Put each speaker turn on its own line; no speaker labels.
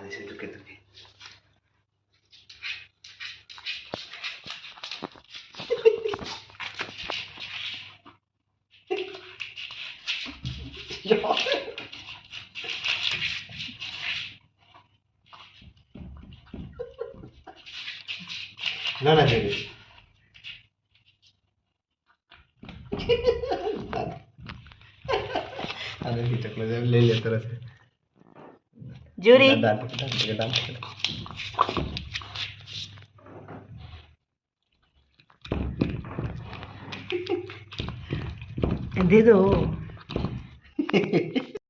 आधे से दुखे दुखे ना ना दे आधे की चकले ले ले तरह से
जूरी
डाल डाल
दे दो